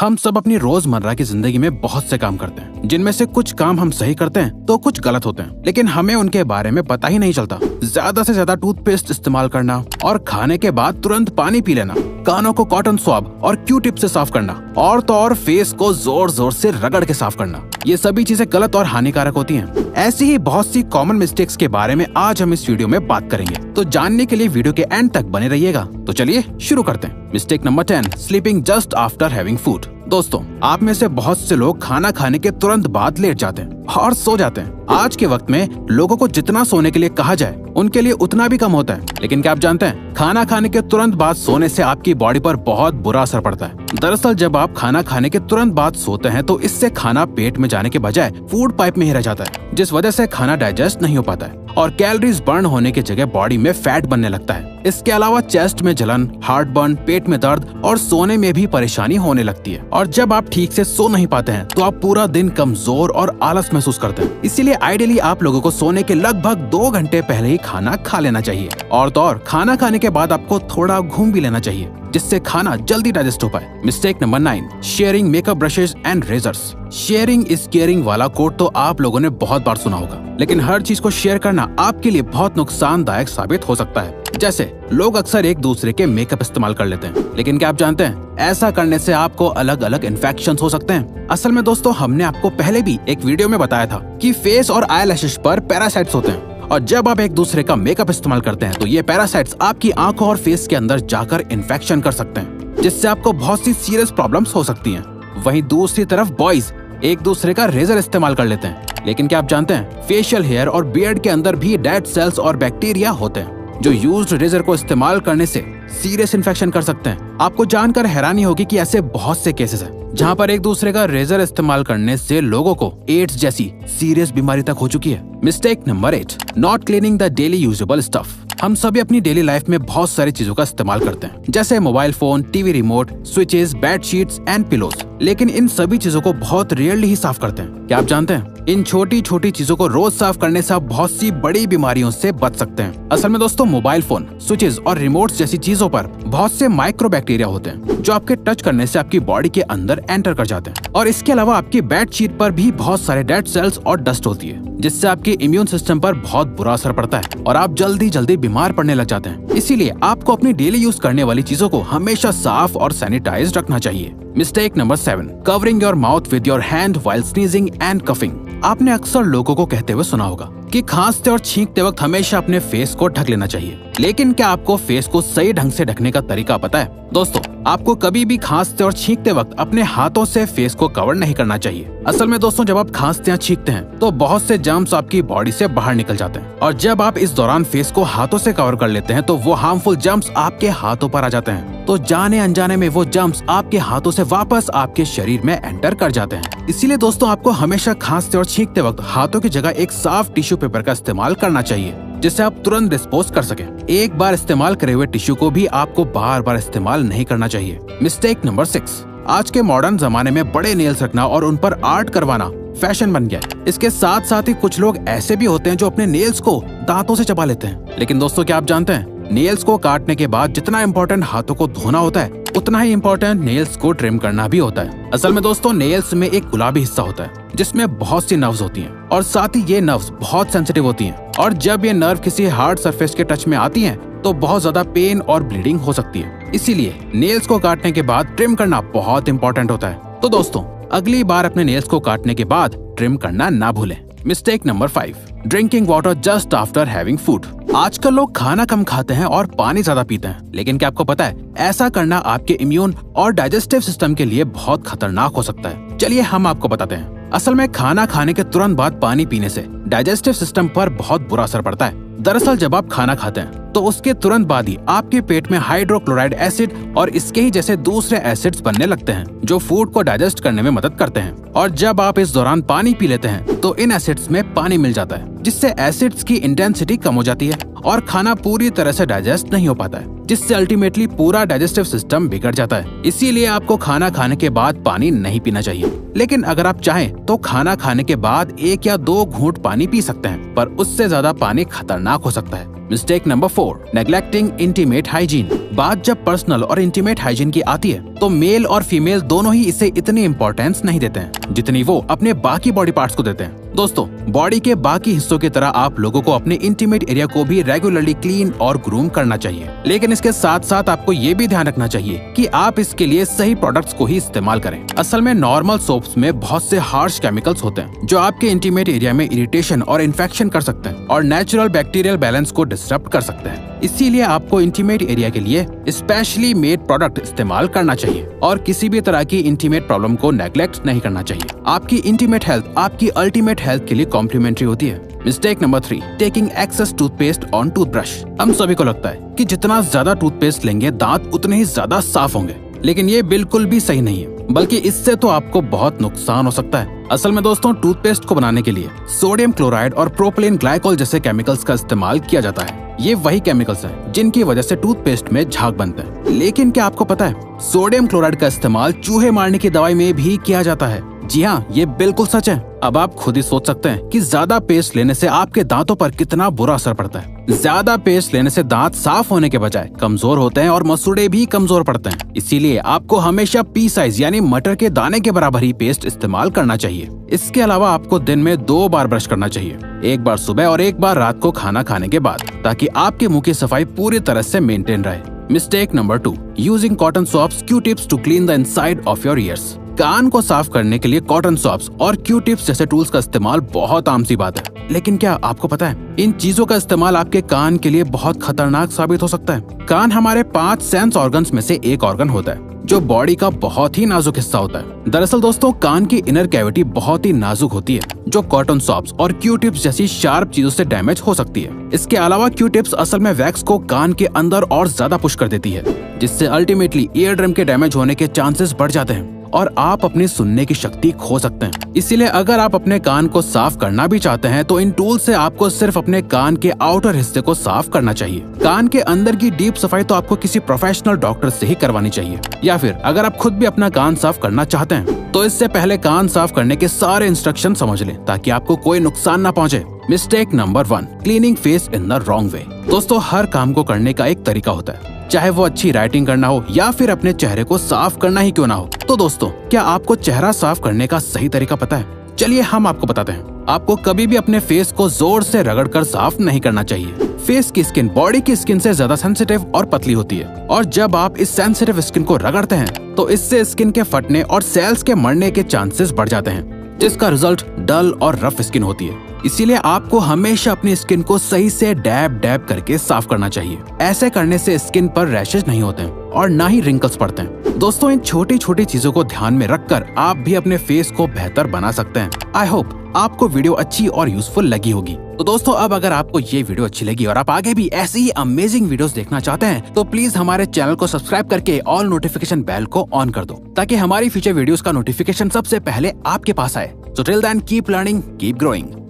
हम सब अपनी रोजमर्रा की जिंदगी में बहुत से काम करते हैं, जिनमें से कुछ काम हम सही करते हैं तो कुछ गलत होते हैं, लेकिन हमें उनके बारे में पता ही नहीं चलता। ज्यादा से ज्यादा टूथपेस्ट इस्तेमाल करना और खाने के बाद तुरंत पानी पी लेना, कानों को कॉटन स्वैब और क्यू टिप से साफ करना और तो और फेस को जोर जोर से रगड़ के साफ करना, ये सभी चीजें गलत और हानिकारक होती हैं। ऐसी ही बहुत सी कॉमन मिस्टेक्स के बारे में आज हम इस वीडियो में बात करेंगे, तो जानने के लिए वीडियो के एंड तक बने रहिएगा। तो चलिए शुरू करते हैं। Mistake number 10, sleeping just after having food. दोस्तों, आप में से बहुत से लोग खाना खाने के तुरंत बाद लेट जाते हैं और सो जाते हैं। आज के वक्त में लोगों को जितना सोने के लिए कहा जाए उनके लिए उतना भी कम होता है। लेकिन क्या आप जानते हैं, खाना खाने के तुरंत बाद सोने से आपकी बॉडी पर बहुत बुरा असर पड़ता है। दरअसल जब आप खाना खाने के तुरंत बाद सोते हैं तो इससे खाना पेट में जाने के बजाय फूड पाइप में ही रह जाता है, जिस वजह से खाना डाइजेस्ट नहीं हो पाता है और कैलोरीज बर्न होने की जगह बॉडी में फैट बनने लगता है। इसके अलावा चेस्ट में जलन, हार्ट बर्न, पेट में दर्द और सोने में भी परेशानी होने लगती है। और जब आप ठीक से सो नहीं पाते हैं तो आप पूरा दिन कमजोर और आलस महसूस करते हैं। इसीलिए आइडियली आप लोगों को सोने के लगभग 2 घंटे पहले ही खाना खा लेना चाहिए। और तो और खाना खाने के बाद आपको थोड़ा घूम भी लेना चाहिए, जिससे खाना जल्दी डाइजेस्ट हो पाए। Mistake number 9, sharing makeup brushes and razors. Sharing is caring वाला कोट तो आप लोगों ने बहुत बार सुना होगा, लेकिन हर चीज को शेयर करना आपके लिए बहुत नुकसानदायक साबित हो सकता है। जैसे लोग अक्सर एक दूसरे के मेकअप इस्तेमाल कर लेते हैं, लेकिन क्या आप जानते हैं ऐसा करने से आपको अलग अलग इन्फेक्शंस हो सकते हैं। असल में दोस्तों, हमने आपको पहले भी एक वीडियो में बताया था कि फेस और आईलैशेस पर पैरासाइट्स होते हैं, और जब आप एक दूसरे का मेकअप इस्तेमाल करते हैं तो ये पैरासाइट्स आपकी आंखों और फेस के अंदर जाकर इन्फेक्शन कर सकते हैं, जिससे आपको बहुत सी सीरियस प्रॉब्लम्स हो सकती हैं। वहीं दूसरी तरफ बॉयज एक दूसरे का रेजर इस्तेमाल कर लेते हैं, लेकिन क्या आप जानते हैं फेशियल हेयर और बियर्ड के अंदर भी डेड सेल्स और बैक्टीरिया होते हैं, जो यूज्ड रेजर को इस्तेमाल करने से सीरियस इन्फेक्शन कर सकते हैं। आपको जानकर हैरानी होगी कि ऐसे बहुत से केसेस हैं जहां पर एक दूसरे का रेजर इस्तेमाल करने से लोगों को एड्स जैसी सीरियस बीमारी तक हो चुकी है। Mistake number 8, not cleaning the daily usable stuff. हम सभी अपनी डेली लाइफ में बहुत सारी चीजों का इस्तेमाल करते हैं, जैसे mobile phone, TV remote, switches, bedsheets and pillows, लेकिन इन सभी चीजों को बहुत रेयरली ही साफ करते हैं। क्या आप जानते हैं इन छोटी छोटी चीजों को रोज साफ करने से आप बहुत सी बड़ी बीमारियों से बच सकते हैं। असल में दोस्तों, मोबाइल फोन, स्विचेस और रिमोट्स जैसी चीजों पर बहुत से माइक्रो बैक्टीरिया होते हैं, जो आपके टच करने से आपकी बॉडी के अंदर एंटर कर जाते हैं। और इसके अलावा आपकी बेडशीट पर भी बहुत सारे डेड सेल्स और डस्ट होती है, जिससे आपके इम्यून सिस्टम पर बहुत बुरा असर पड़ता है और आप जल्दी जल्दी बीमार पड़ने लग जाते हैं। इसीलिए आपको अपनी डेली यूज करने वाली चीजों को हमेशा साफ और सैनिटाइज रखना चाहिए। Mistake number 7, covering your mouth with your hand while sneezing and coughing. आपने अक्सर लोगों को कहते हुए सुना होगा कि खांसते और छींकते वक्त हमेशा अपने फेस को ढक लेना चाहिए, लेकिन क्या आपको फेस को सही ढंग से ढकने का तरीका पता है? दोस्तों, आपको कभी भी खांसते और छींकते वक्त अपने हाथों से फेस को कवर नहीं करना चाहिए। असल में दोस्तों, जब आप खांसते या छींकते हैं तो बहुत से जर्म्स आपकी बॉडी से बाहर निकल जाते हैं, और जब आप इस दौरान फेस को हाथों से कवर कर लेते हैं तो वो हार्मफुल जर्म्स आपके हाथों पर आ जाते हैं। तो जाने अनजाने में वो जर्म्स आपके हाथों से वापस आपके शरीर में एंटर कर जाते हैं। इसीलिए दोस्तों, आपको हमेशा खांसते और छींकते वक्त हाथों की जगह एक साफ टिश्यू पेपर का इस्तेमाल करना चाहिए, जिससे आप तुरंत डिस्पोज कर सकें। एक बार इस्तेमाल करे हुए टिश्यू को भी आपको बार बार इस्तेमाल नहीं करना चाहिए। मिस्टेक नंबर 6, आज के मॉडर्न जमाने में बड़े नेल्स रखना और उन पर आर्ट करवाना फैशन बन गया है। इसके साथ साथ ही कुछ लोग ऐसे भी होते हैं जो अपने नेल्स को दांतों से चबा लेते हैं। लेकिन दोस्तों, क्या आप जानते हैं नेल्स को काटने के बाद जितना इम्पोर्टेंट हाथों को धोना होता है, उतना ही इम्पोर्टेंट नेल्स को ट्रिम करना भी होता है। असल में दोस्तों, नेल्स में एक गुलाबी हिस्सा होता है जिसमें बहुत सी नर्व्स होती हैं, और साथ ही ये नर्व्स बहुत सेंसिटिव होती हैं, और जब ये नर्व किसी हार्ड सरफेस के टच में आती हैं तो बहुत ज्यादा पेन और ब्लीडिंग हो सकती है। इसीलिए नेल्स को काटने के बाद ट्रिम करना बहुत इंपॉर्टेंट होता है। तो दोस्तों, अगली बार अपने नेल्स को काटने के बाद ट्रिम करना ना भूलें। Mistake number 5, drinking water just after having food. आजकल लोग खाना कम खाते हैं और पानी ज्यादा पीते हैं, लेकिन क्या आपको पता है ऐसा करना आपके इम्यून और डाइजेस्टिव सिस्टम के लिए बहुत खतरनाक हो सकता है? चलिए हम आपको बताते हैं। असल में खाना खाने के तुरंत बाद पानी पीने से डाइजेस्टिव सिस्टम पर बहुत बुरा असर पड़ता है। दरअसल जब आप खाना खाते हैं तो उसके तुरंत बाद ही आपके पेट में हाइड्रोक्लोराइड एसिड और इसके ही जैसे दूसरे एसिड्स बनने लगते हैं, जो फूड को डाइजेस्ट करने में मदद करते हैं। और जब आप इस दौरान पानी पी लेते हैं तो इन एसिड्स में पानी मिल जाता है, जिससे एसिड्स की इंटेंसिटी कम हो जाती है और खाना पूरी तरह से डाइजेस्ट नहीं हो पाता है, जिससे अल्टीमेटली पूरा डाइजेस्टिव सिस्टम बिगड़ जाता है। इसीलिए आपको खाना खाने के बाद पानी नहीं पीना चाहिए, लेकिन अगर आप चाहें तो खाना खाने के बाद 1 या 2 घूंट पानी पी सकते हैं, पर उससे ज्यादा पानी खतरनाक हो सकता है। Mistake number 4, neglecting intimate hygiene. बात जब पर्सनल और इंटीमेट हाइजीन की आती है तो मेल और फीमेल दोनों ही इसे इतनी इम्पोर्टेंस नहीं देते हैं जितनी वो अपने बाकी बॉडी पार्ट्स को देते हैं। दोस्तों, बॉडी के बाकी हिस्सों की तरह आप लोगों को अपने इंटीमेट एरिया को भी रेगुलरली क्लीन और ग्रूम करना चाहिए, लेकिन इसके साथ साथ आपको ये भी ध्यान रखना चाहिए कि आप इसके लिए सही प्रोडक्ट्स को ही इस्तेमाल करें। असल में नॉर्मल सोप्स में बहुत से हार्श केमिकल्स होते हैं जो आपके इंटीमेट एरिया में इरिटेशन और इन्फेक्शन कर सकते हैं और नेचुरल बैक्टीरियल बैलेंस को डिस्टर्ब कर सकते हैं। इसीलिए आपको इंटीमेट एरिया के लिए स्पेशली मेड प्रोडक्ट इस्तेमाल करना चाहिए और किसी भी तरह की इंटीमेट प्रॉब्लम को नेग्लेक्ट नहीं करना चाहिए। आपकी इंटीमेट हेल्थ आपकी अल्टीमेट हेल्थ के लिए कॉम्प्लीमेंट्री होती है। Mistake number 3, taking excess toothpaste on toothbrush. हम सभी को लगता है कि जितना ज्यादा टूथपेस्ट लेंगे दांत उतने ही ज्यादा साफ होंगे, लेकिन ये बिल्कुल भी सही नहीं है, बल्कि इससे तो आपको बहुत नुकसान हो सकता है। असल में दोस्तों, टूथपेस्ट को बनाने के लिए सोडियम क्लोराइड और प्रोपिलीन ग्लाइकोल जैसे केमिकल्स का इस्तेमाल किया जाता है। ये वही केमिकल्स हैं जिनकी वजह से टूथपेस्ट में झाग बनते हैं। लेकिन क्या आपको पता है, सोडियम क्लोराइड का इस्तेमाल चूहे मारने की दवाई में भी किया जाता है। जी हाँ, ये बिल्कुल सच है। अब आप खुद ही सोच सकते हैं कि ज्यादा पेस्ट लेने से आपके दांतों पर कितना बुरा असर पड़ता है। ज्यादा पेस्ट लेने से दांत साफ होने के बजाय कमजोर होते हैं और मसूड़े भी कमजोर पड़ते हैं। इसीलिए आपको हमेशा पी साइज यानी मटर के दाने के बराबर ही पेस्ट इस्तेमाल करना चाहिए। इसके अलावा आपको दिन में 2 बार ब्रश करना चाहिए, एक बार सुबह और एक बार रात को खाना खाने के बाद, ताकि आपके मुंह की सफाई पूरी तरह से मेंटेन रहे। Mistake number 2, using cotton swabs Q tips to clean the inside of your ears. कान को साफ करने के लिए कॉटन स्वॉप्स और क्यू टिप्स जैसे टूल्स का इस्तेमाल बहुत आम सी बात है, लेकिन क्या आपको पता है इन चीजों का इस्तेमाल आपके कान के लिए बहुत खतरनाक साबित हो सकता है। कान हमारे 5 सेंस ऑर्गन्स में से एक ऑर्गन होता है जो बॉडी का बहुत ही नाजुक हिस्सा होता है। दरअसल दोस्तों, कान की इनर कैविटी बहुत ही नाजुक होती है जो कॉटन स्वॉप्स और क्यू टिप्स जैसी शार्प चीजों से डैमेज हो सकती है। इसके अलावा क्यू टिप्स असल में वैक्स को कान के अंदर और ज्यादा पुश कर देती है, जिससे अल्टीमेटली ईयर ड्रम के डैमेज होने के चांसेस बढ़ जाते हैं और आप अपनी सुनने की शक्ति खो सकते हैं। इसीलिए अगर आप अपने कान को साफ करना भी चाहते हैं तो इन टूल से आपको सिर्फ अपने कान के आउटर हिस्से को साफ करना चाहिए। कान के अंदर की डीप सफाई तो आपको किसी प्रोफेशनल डॉक्टर से ही करवानी चाहिए, या फिर अगर आप खुद भी अपना कान साफ करना चाहते हैं तो इससे पहले कान साफ करने के सारे इंस्ट्रक्शन समझ लें ताकि आपको कोई नुकसान न पहुंचे। Mistake number 1, cleaning face in the wrong way. दोस्तों, हर काम को करने का एक तरीका होता है, चाहे वो अच्छी राइटिंग करना हो या फिर अपने चेहरे को साफ करना ही क्यों ना हो। तो दोस्तों, क्या आपको चेहरा साफ करने का सही तरीका पता है? चलिए हम आपको बताते हैं। आपको कभी भी अपने फेस को जोर से रगड़कर साफ नहीं करना चाहिए। फेस की स्किन बॉडी की स्किन से ज्यादा सेंसिटिव और पतली होती है, और जब आप इस सेंसिटिव स्किन को रगड़ते हैं तो इससे स्किन के फटने और सेल्स के मरने के चांसेस बढ़ जाते हैं, जिसका रिजल्ट डल और रफ स्किन होती है। इसीलिए आपको हमेशा अपनी स्किन को सही से डैब डैब करके साफ करना चाहिए। ऐसे करने से स्किन पर रैशेज नहीं होते हैं और ना ही रिंकल्स पड़ते हैं। दोस्तों, इन छोटी छोटी चीजों को ध्यान में रखकर आप भी अपने फेस को बेहतर बना सकते हैं। आई होप आपको वीडियो अच्छी और यूजफुल लगी होगी। तो दोस्तों, अब अगर आपको ये वीडियो अच्छी लगी और आप आगे भी ऐसी ही अमेजिंग वीडियोस देखना चाहते हैं तो प्लीज हमारे चैनल को सब्सक्राइब करके ऑल नोटिफिकेशन बेल को ऑन कर दो, ताकि हमारी फ्यूचर वीडियोस का नोटिफिकेशन सबसे पहले आपके पास आए। So till then, keep learning, keep growing.